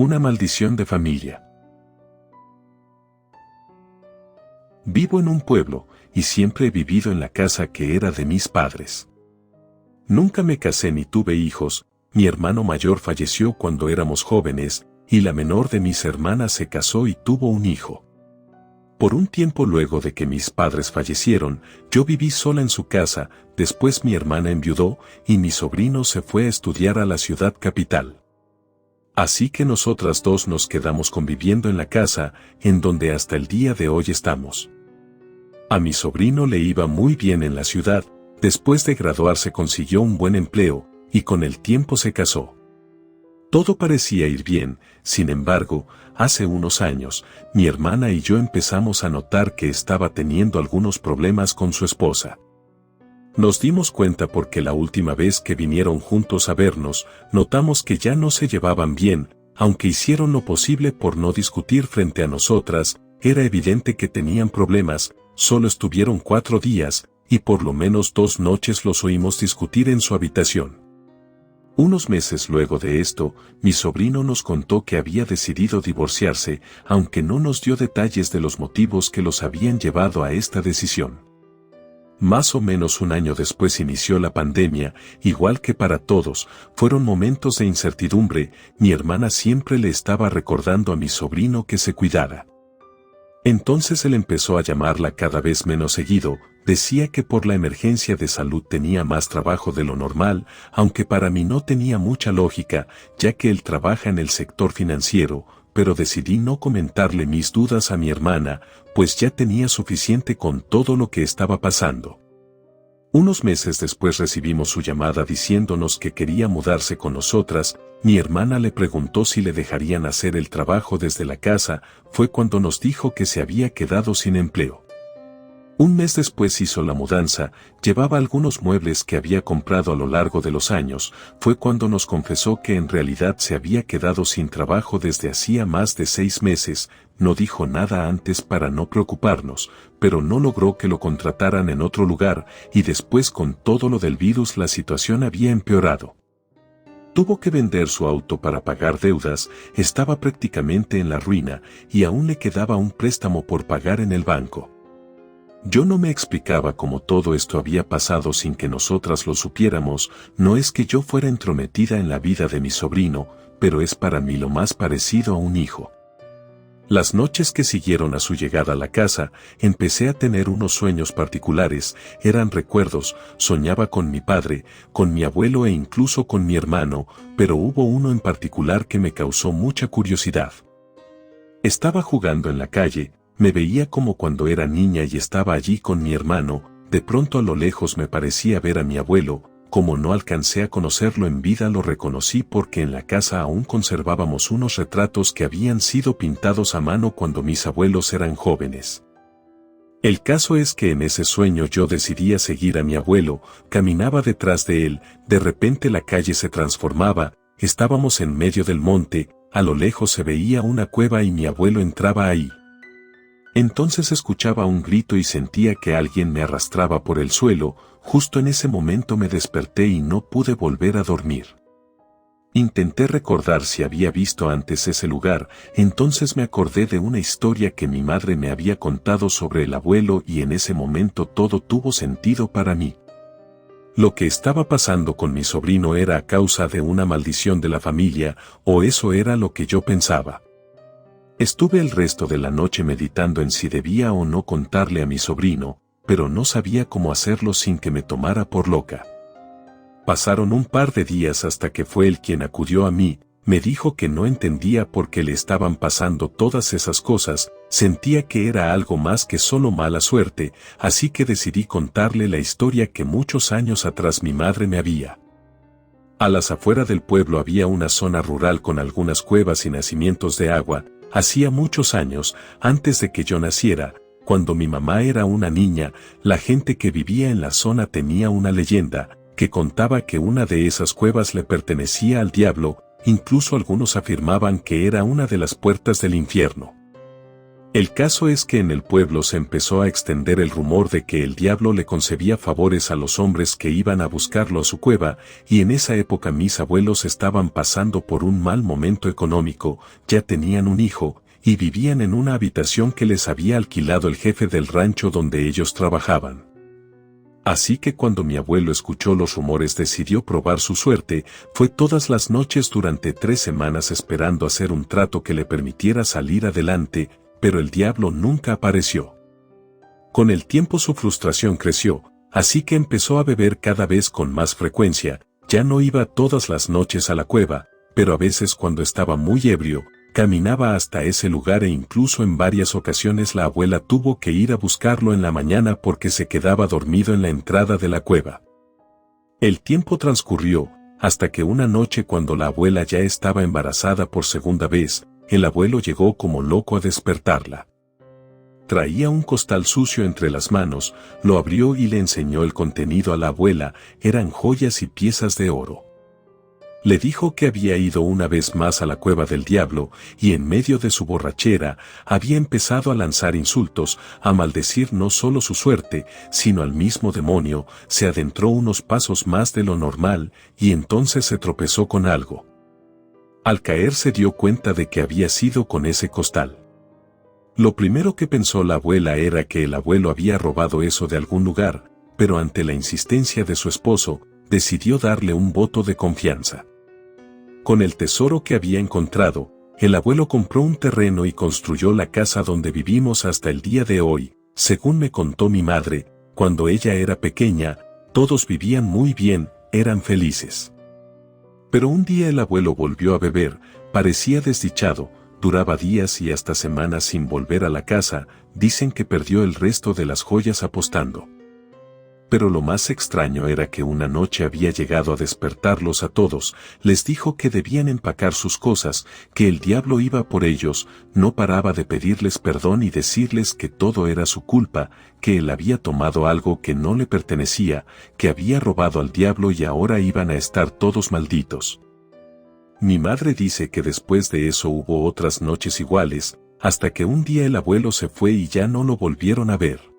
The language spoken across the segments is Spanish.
Una maldición de familia. Vivo en un pueblo, y siempre he vivido en la casa que era de mis padres. Nunca me casé ni tuve hijos, mi hermano mayor falleció cuando éramos jóvenes, y la menor de mis hermanas se casó y tuvo un hijo. Por un tiempo luego de que mis padres fallecieron, yo viví sola en su casa, después mi hermana enviudó, y mi sobrino se fue a estudiar a la ciudad capital. Así que nosotras dos nos quedamos conviviendo en la casa, en donde hasta el día de hoy estamos. A mi sobrino le iba muy bien en la ciudad, después de graduarse consiguió un buen empleo, y con el tiempo se casó. Todo parecía ir bien, sin embargo, hace unos años, mi hermana y yo empezamos a notar que estaba teniendo algunos problemas con su esposa. Nos dimos cuenta porque la última vez que vinieron juntos a vernos, notamos que ya no se llevaban bien, aunque hicieron lo posible por no discutir frente a nosotras, era evidente que tenían problemas, solo estuvieron 4 días, y por lo menos 2 noches los oímos discutir en su habitación. Unos meses luego de esto, mi sobrino nos contó que había decidido divorciarse, aunque no nos dio detalles de los motivos que los habían llevado a esta decisión. Más o menos un año después inició la pandemia, igual que para todos, fueron momentos de incertidumbre, mi hermana siempre le estaba recordando a mi sobrino que se cuidara. Entonces él empezó a llamarla cada vez menos seguido, decía que por la emergencia de salud tenía más trabajo de lo normal, aunque para mí no tenía mucha lógica, ya que él trabaja en el sector financiero, pero decidí no comentarle mis dudas a mi hermana, pues ya tenía suficiente con todo lo que estaba pasando. Unos meses después recibimos su llamada diciéndonos que quería mudarse con nosotras, mi hermana le preguntó si le dejarían hacer el trabajo desde la casa, fue cuando nos dijo que se había quedado sin empleo. Un mes después hizo la mudanza, llevaba algunos muebles que había comprado a lo largo de los años, fue cuando nos confesó que en realidad se había quedado sin trabajo desde hacía más de 6 meses, no dijo nada antes para no preocuparnos, pero no logró que lo contrataran en otro lugar, y después con todo lo del virus la situación había empeorado. Tuvo que vender su auto para pagar deudas, estaba prácticamente en la ruina, y aún le quedaba un préstamo por pagar en el banco. Yo no me explicaba cómo todo esto había pasado sin que nosotras lo supiéramos, no es que yo fuera entrometida en la vida de mi sobrino, pero es para mí lo más parecido a un hijo. Las noches que siguieron a su llegada a la casa, empecé a tener unos sueños particulares, eran recuerdos, soñaba con mi padre, con mi abuelo e incluso con mi hermano, pero hubo uno en particular que me causó mucha curiosidad. Estaba jugando en la calle, me veía como cuando era niña y estaba allí con mi hermano, de pronto a lo lejos me parecía ver a mi abuelo, como no alcancé a conocerlo en vida lo reconocí porque en la casa aún conservábamos unos retratos que habían sido pintados a mano cuando mis abuelos eran jóvenes. El caso es que en ese sueño yo decidí seguir a mi abuelo, caminaba detrás de él, de repente la calle se transformaba, estábamos en medio del monte, a lo lejos se veía una cueva y mi abuelo entraba ahí. Entonces escuchaba un grito y sentía que alguien me arrastraba por el suelo, justo en ese momento me desperté y no pude volver a dormir. Intenté recordar si había visto antes ese lugar, entonces me acordé de una historia que mi madre me había contado sobre el abuelo y en ese momento todo tuvo sentido para mí. Lo que estaba pasando con mi sobrino era a causa de una maldición de la familia, o eso era lo que yo pensaba. Estuve el resto de la noche meditando en si debía o no contarle a mi sobrino, pero no sabía cómo hacerlo sin que me tomara por loca. Pasaron un par de días hasta que fue él quien acudió a mí, me dijo que no entendía por qué le estaban pasando todas esas cosas, sentía que era algo más que solo mala suerte, así que decidí contarle la historia que muchos años atrás mi madre me había. A las afueras del pueblo había una zona rural con algunas cuevas y nacimientos de agua. Hacía muchos años, antes de que yo naciera, cuando mi mamá era una niña, la gente que vivía en la zona tenía una leyenda, que contaba que una de esas cuevas le pertenecía al diablo, incluso algunos afirmaban que era una de las puertas del infierno. El caso es que en el pueblo se empezó a extender el rumor de que el diablo le concedía favores a los hombres que iban a buscarlo a su cueva, y en esa época mis abuelos estaban pasando por un mal momento económico, ya tenían un hijo, y vivían en una habitación que les había alquilado el jefe del rancho donde ellos trabajaban. Así que cuando mi abuelo escuchó los rumores decidió probar su suerte, fue todas las noches durante 3 semanas esperando hacer un trato que le permitiera salir adelante, pero el diablo nunca apareció. Con el tiempo su frustración creció, así que empezó a beber cada vez con más frecuencia, ya no iba todas las noches a la cueva, pero a veces cuando estaba muy ebrio, caminaba hasta ese lugar e incluso en varias ocasiones la abuela tuvo que ir a buscarlo en la mañana porque se quedaba dormido en la entrada de la cueva. El tiempo transcurrió, hasta que una noche cuando la abuela ya estaba embarazada por segunda vez, el abuelo llegó como loco a despertarla. Traía un costal sucio entre las manos, lo abrió y le enseñó el contenido a la abuela, eran joyas y piezas de oro. Le dijo que había ido una vez más a la cueva del diablo y en medio de su borrachera había empezado a lanzar insultos, a maldecir no solo su suerte, sino al mismo demonio, se adentró unos pasos más de lo normal y entonces se tropezó con algo. Al caer se dio cuenta de que había sido con ese costal. Lo primero que pensó la abuela era que el abuelo había robado eso de algún lugar, pero ante la insistencia de su esposo, decidió darle un voto de confianza. Con el tesoro que había encontrado, el abuelo compró un terreno y construyó la casa donde vivimos hasta el día de hoy. Según me contó mi madre, cuando ella era pequeña, todos vivían muy bien, eran felices. Pero un día el abuelo volvió a beber, parecía desdichado, duraba días y hasta semanas sin volver a la casa, dicen que perdió el resto de las joyas apostando. Pero lo más extraño era que una noche había llegado a despertarlos a todos, les dijo que debían empacar sus cosas, que el diablo iba por ellos, no paraba de pedirles perdón y decirles que todo era su culpa, que él había tomado algo que no le pertenecía, que había robado al diablo y ahora iban a estar todos malditos. Mi madre dice que después de eso hubo otras noches iguales, hasta que un día el abuelo se fue y ya no lo volvieron a ver.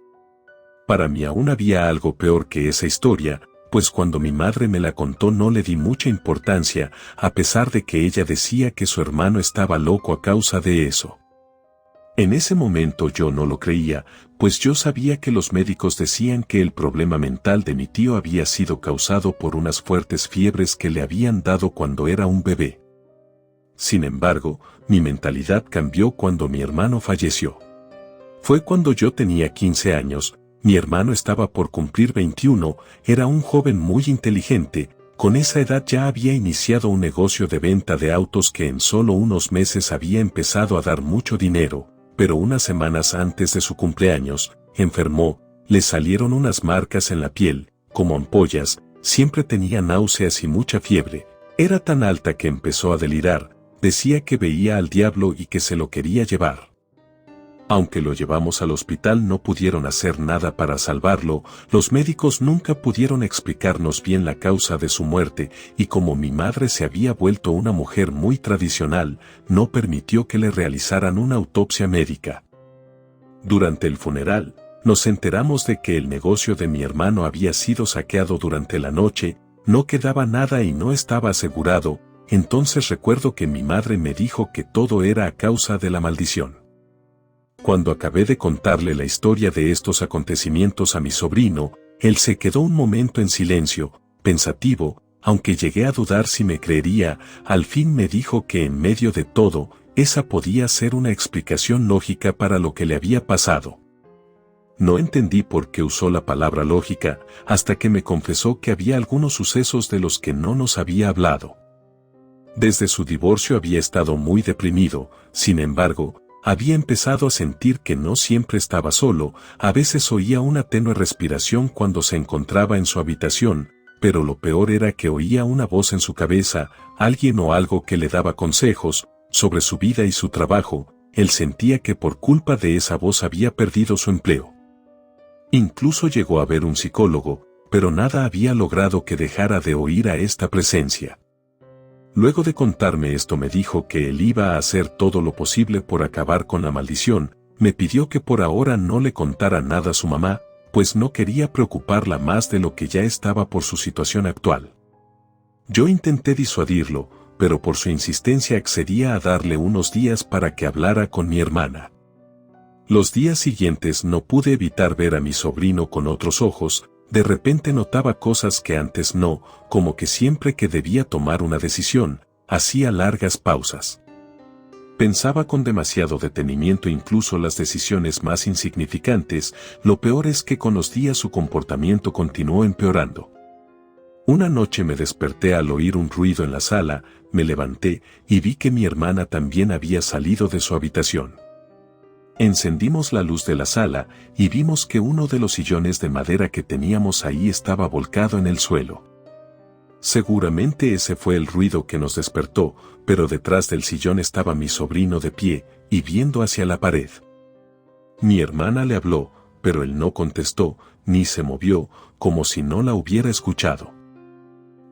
Para mí aún había algo peor que esa historia, pues cuando mi madre me la contó no le di mucha importancia, a pesar de que ella decía que su hermano estaba loco a causa de eso. En ese momento yo no lo creía, pues yo sabía que los médicos decían que el problema mental de mi tío había sido causado por unas fuertes fiebres que le habían dado cuando era un bebé. Sin embargo, mi mentalidad cambió cuando mi hermano falleció. Fue cuando yo tenía 15 años, mi hermano estaba por cumplir 21, era un joven muy inteligente, con esa edad ya había iniciado un negocio de venta de autos que en solo unos meses había empezado a dar mucho dinero, pero unas semanas antes de su cumpleaños, enfermó, le salieron unas marcas en la piel, como ampollas, siempre tenía náuseas y mucha fiebre, era tan alta que empezó a delirar, decía que veía al diablo y que se lo quería llevar. Aunque lo llevamos al hospital no pudieron hacer nada para salvarlo, los médicos nunca pudieron explicarnos bien la causa de su muerte, y como mi madre se había vuelto una mujer muy tradicional, no permitió que le realizaran una autopsia médica. Durante el funeral, nos enteramos de que el negocio de mi hermano había sido saqueado durante la noche, no quedaba nada y no estaba asegurado, entonces recuerdo que mi madre me dijo que todo era a causa de la maldición. Cuando acabé de contarle la historia de estos acontecimientos a mi sobrino, él se quedó un momento en silencio, pensativo, aunque llegué a dudar si me creería, al fin me dijo que en medio de todo, esa podía ser una explicación lógica para lo que le había pasado. No entendí por qué usó la palabra lógica, hasta que me confesó que había algunos sucesos de los que no nos había hablado. Desde su divorcio había estado muy deprimido, sin embargo, había empezado a sentir que no siempre estaba solo, a veces oía una tenue respiración cuando se encontraba en su habitación, pero lo peor era que oía una voz en su cabeza, alguien o algo que le daba consejos sobre su vida y su trabajo. Él sentía que por culpa de esa voz había perdido su empleo. Incluso llegó a ver un psicólogo, pero nada había logrado que dejara de oír a esta presencia. Luego de contarme esto me dijo que él iba a hacer todo lo posible por acabar con la maldición, me pidió que por ahora no le contara nada a su mamá, pues no quería preocuparla más de lo que ya estaba por su situación actual. Yo intenté disuadirlo, pero por su insistencia accedía a darle unos días para que hablara con mi hermana. Los días siguientes no pude evitar ver a mi sobrino con otros ojos. De repente notaba cosas que antes no, como que siempre que debía tomar una decisión, hacía largas pausas. Pensaba con demasiado detenimiento incluso las decisiones más insignificantes. Lo peor es que con los días su comportamiento continuó empeorando. Una noche me desperté al oír un ruido en la sala, me levanté y vi que mi hermana también había salido de su habitación. Encendimos la luz de la sala y vimos que uno de los sillones de madera que teníamos ahí estaba volcado en el suelo. Seguramente ese fue el ruido que nos despertó, pero detrás del sillón estaba mi sobrino de pie y viendo hacia la pared. Mi hermana le habló, pero él no contestó, ni se movió, como si no la hubiera escuchado.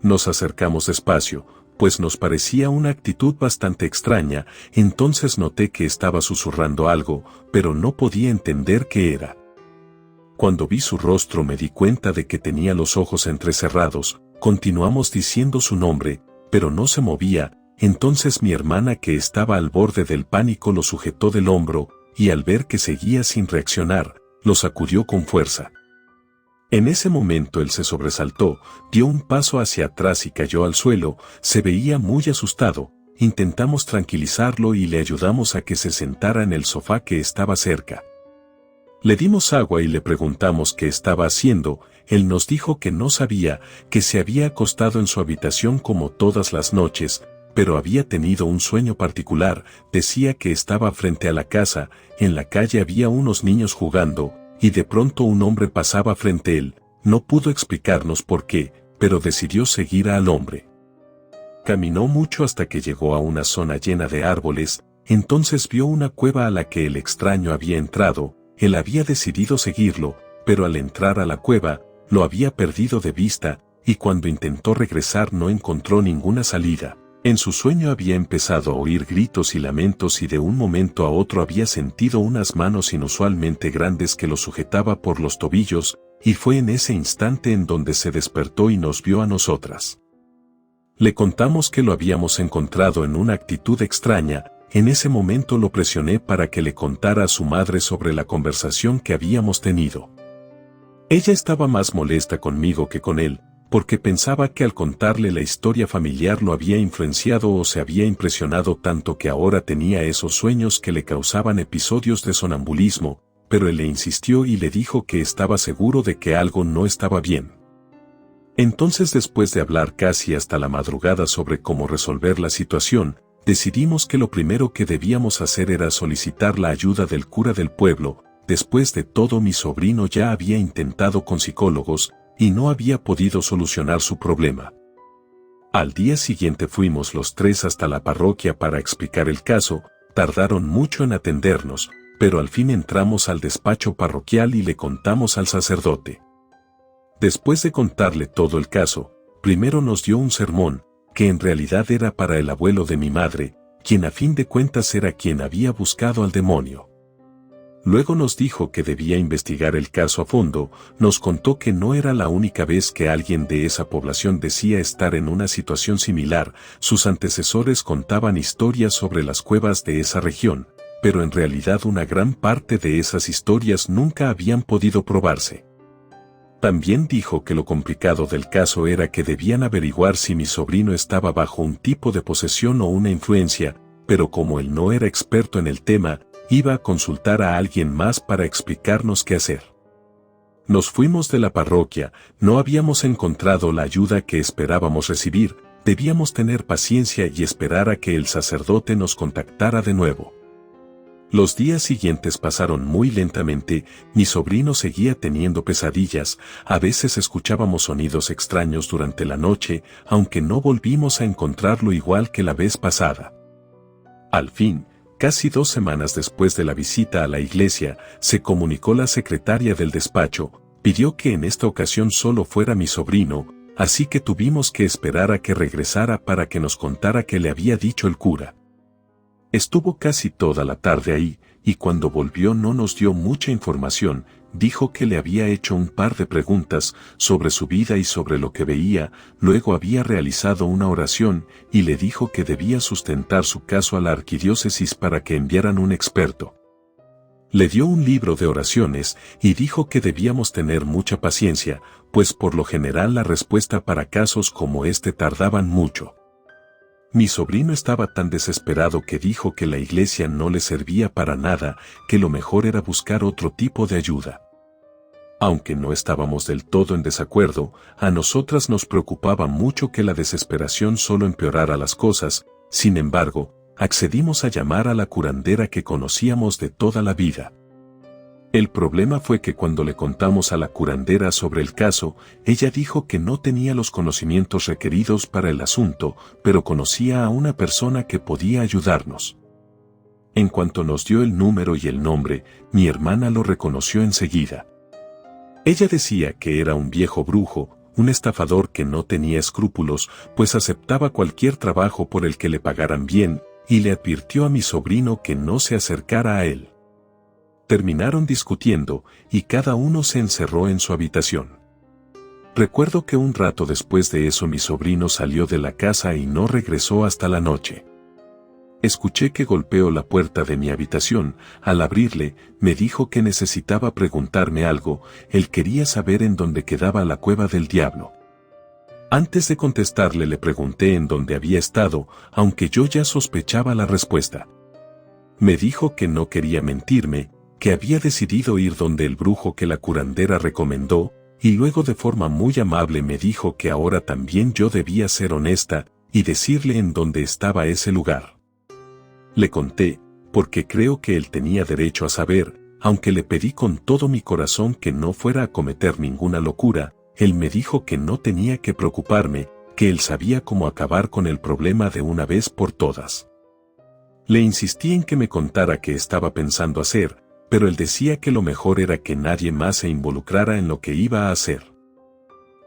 Nos acercamos despacio, pues nos parecía una actitud bastante extraña. Entonces noté que estaba susurrando algo, pero no podía entender qué era. Cuando vi su rostro me di cuenta de que tenía los ojos entrecerrados. Continuamos diciendo su nombre, pero no se movía. Entonces mi hermana, que estaba al borde del pánico, lo sujetó del hombro, y al ver que seguía sin reaccionar, lo sacudió con fuerza. En ese momento él se sobresaltó, dio un paso hacia atrás y cayó al suelo. Se veía muy asustado. Intentamos tranquilizarlo y le ayudamos a que se sentara en el sofá que estaba cerca. Le dimos agua y le preguntamos qué estaba haciendo. Él nos dijo que no sabía, que se había acostado en su habitación como todas las noches, pero había tenido un sueño particular. Decía que estaba frente a la casa, en la calle había unos niños jugando, y de pronto un hombre pasaba frente a él. No pudo explicarnos por qué, pero decidió seguir al hombre. Caminó mucho hasta que llegó a una zona llena de árboles. Entonces vio una cueva a la que el extraño había entrado. Él había decidido seguirlo, pero al entrar a la cueva, lo había perdido de vista, y cuando intentó regresar no encontró ninguna salida. En su sueño había empezado a oír gritos y lamentos y de un momento a otro había sentido unas manos inusualmente grandes que lo sujetaba por los tobillos, y fue en ese instante en donde se despertó y nos vio a nosotras. Le contamos que lo habíamos encontrado en una actitud extraña. En ese momento lo presioné para que le contara a su madre sobre la conversación que habíamos tenido. Ella estaba más molesta conmigo que con él, porque pensaba que al contarle la historia familiar lo había influenciado o se había impresionado tanto que ahora tenía esos sueños que le causaban episodios de sonambulismo, pero él le insistió y le dijo que estaba seguro de que algo no estaba bien. Entonces, después de hablar casi hasta la madrugada sobre cómo resolver la situación, decidimos que lo primero que debíamos hacer era solicitar la ayuda del cura del pueblo. Después de todo, mi sobrino ya había intentado con psicólogos y no había podido solucionar su problema. Al día siguiente fuimos los tres hasta la parroquia para explicar el caso. Tardaron mucho en atendernos, pero al fin entramos al despacho parroquial y le contamos al sacerdote. Después de contarle todo el caso, primero nos dio un sermón, que en realidad era para el abuelo de mi madre, quien a fin de cuentas era quien había buscado al demonio. Luego nos dijo que debía investigar el caso a fondo. Nos contó que no era la única vez que alguien de esa población decía estar en una situación similar. Sus antecesores contaban historias sobre las cuevas de esa región, pero en realidad una gran parte de esas historias nunca habían podido probarse. También dijo que lo complicado del caso era que debían averiguar si mi sobrino estaba bajo un tipo de posesión o una influencia, pero como él no era experto en el tema, iba a consultar a alguien más para explicarnos qué hacer. Nos fuimos de la parroquia. No habíamos encontrado la ayuda que esperábamos recibir. Debíamos tener paciencia y esperar a que el sacerdote nos contactara de nuevo. Los días siguientes pasaron muy lentamente. Mi sobrino seguía teniendo pesadillas. A veces escuchábamos sonidos extraños durante la noche, aunque no volvimos a encontrarlo igual que la vez pasada. Al fin, casi 2 semanas después de la visita a la iglesia, se comunicó la secretaria del despacho. Pidió que en esta ocasión solo fuera mi sobrino, así que tuvimos que esperar a que regresara para que nos contara qué le había dicho el cura. Estuvo casi toda la tarde ahí. y cuando volvió no nos dio mucha información. Dijo que le había hecho un par de preguntas sobre su vida y sobre lo que veía, luego había realizado una oración y le dijo que debía sustentar su caso a la arquidiócesis para que enviaran un experto. Le dio un libro de oraciones y dijo que debíamos tener mucha paciencia, pues por lo general la respuesta para casos como este tardaban mucho. Mi sobrino estaba tan desesperado que dijo que la iglesia no le servía para nada, que lo mejor era buscar otro tipo de ayuda. Aunque no estábamos del todo en desacuerdo, a nosotras nos preocupaba mucho que la desesperación solo empeorara las cosas. Sin embargo, accedimos a llamar a la curandera que conocíamos de toda la vida. El problema fue que cuando le contamos a la curandera sobre el caso, ella dijo que no tenía los conocimientos requeridos para el asunto, pero conocía a una persona que podía ayudarnos. En cuanto nos dio el número y el nombre, mi hermana lo reconoció enseguida. Ella decía que era un viejo brujo, un estafador que no tenía escrúpulos, pues aceptaba cualquier trabajo por el que le pagaran bien, y le advirtió a mi sobrino que no se acercara a él. Terminaron discutiendo, y cada uno se encerró en su habitación. Recuerdo que un rato después de eso mi sobrino salió de la casa y no regresó hasta la noche. Escuché que golpeó la puerta de mi habitación. Al abrirle, me dijo que necesitaba preguntarme algo. Él quería saber en dónde quedaba la cueva del diablo. Antes de contestarle le pregunté en dónde había estado, aunque yo ya sospechaba la respuesta. Me dijo que no quería mentirme, que había decidido ir donde el brujo que la curandera recomendó, y luego de forma muy amable me dijo que ahora también yo debía ser honesta y decirle en dónde estaba ese lugar. Le conté, porque creo que él tenía derecho a saber, aunque le pedí con todo mi corazón que no fuera a cometer ninguna locura. Él me dijo que no tenía que preocuparme, que él sabía cómo acabar con el problema de una vez por todas. Le insistí en que me contara qué estaba pensando hacer, pero él decía que lo mejor era que nadie más se involucrara en lo que iba a hacer.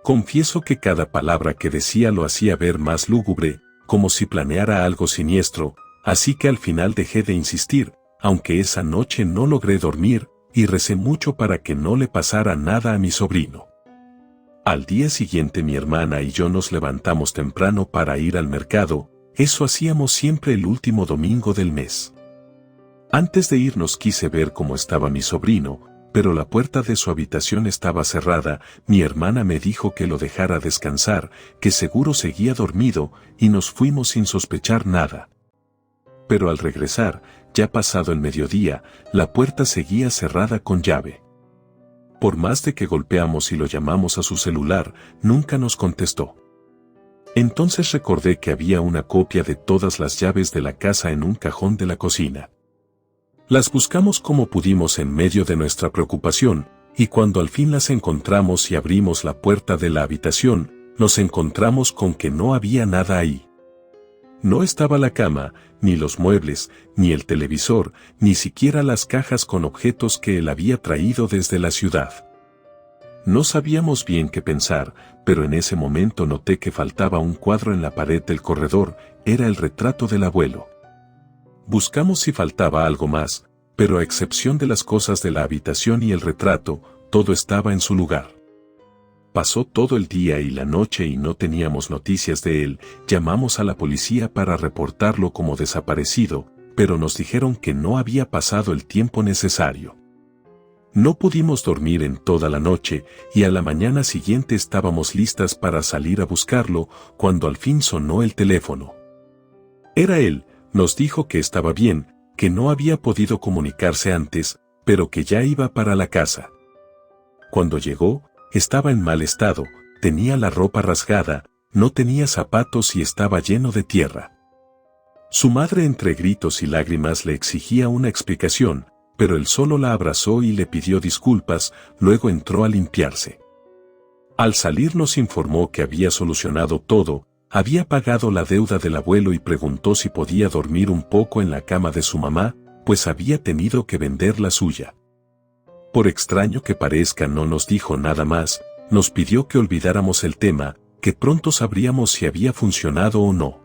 Confieso que cada palabra que decía lo hacía ver más lúgubre, como si planeara algo siniestro, así que al final dejé de insistir, aunque esa noche no logré dormir, y recé mucho para que no le pasara nada a mi sobrino. Al día siguiente mi hermana y yo nos levantamos temprano para ir al mercado. Eso hacíamos siempre el último domingo del mes. Antes de irnos quise ver cómo estaba mi sobrino, pero la puerta de su habitación estaba cerrada. Mi hermana me dijo que lo dejara descansar, que seguro seguía dormido, y nos fuimos sin sospechar nada. Pero al regresar, ya pasado el mediodía, la puerta seguía cerrada con llave. Por más de que golpeamos y lo llamamos a su celular, nunca nos contestó. Entonces recordé que había una copia de todas las llaves de la casa en un cajón de la cocina. Las buscamos como pudimos en medio de nuestra preocupación, y cuando al fin las encontramos y abrimos la puerta de la habitación, nos encontramos con que no había nada ahí. No estaba la cama, ni los muebles, ni el televisor, ni siquiera las cajas con objetos que él había traído desde la ciudad. No sabíamos bien qué pensar, pero en ese momento noté que faltaba un cuadro en la pared del corredor. Era el retrato del abuelo. Buscamos si faltaba algo más, pero a excepción de las cosas de la habitación y el retrato, todo estaba en su lugar. Pasó todo el día y la noche y no teníamos noticias de él. Llamamos a la policía para reportarlo como desaparecido, pero nos dijeron que no había pasado el tiempo necesario. No pudimos dormir en toda la noche, y a la mañana siguiente estábamos listas para salir a buscarlo, cuando al fin sonó el teléfono. Era él. Nos dijo que estaba bien, que no había podido comunicarse antes, pero que ya iba para la casa. Cuando llegó, estaba en mal estado, tenía la ropa rasgada, no tenía zapatos y estaba lleno de tierra. Su madre entre gritos y lágrimas le exigía una explicación, pero él solo la abrazó y le pidió disculpas. Luego entró a limpiarse. Al salir nos informó que había solucionado todo, había pagado la deuda del abuelo y preguntó si podía dormir un poco en la cama de su mamá, pues había tenido que vender la suya. Por extraño que parezca, no nos dijo nada más, nos pidió que olvidáramos el tema, que pronto sabríamos si había funcionado o no.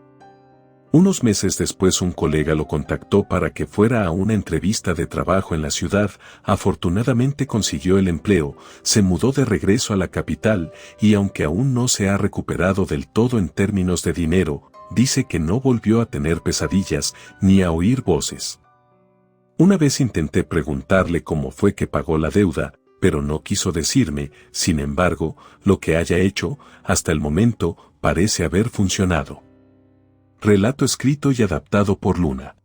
Unos meses después un colega lo contactó para que fuera a una entrevista de trabajo en la ciudad. Afortunadamente consiguió el empleo, se mudó de regreso a la capital y aunque aún no se ha recuperado del todo en términos de dinero, dice que no volvió a tener pesadillas ni a oír voces. Una vez intenté preguntarle cómo fue que pagó la deuda, pero no quiso decirme. Sin embargo, lo que haya hecho, hasta el momento, parece haber funcionado. Relato escrito y adaptado por Luna.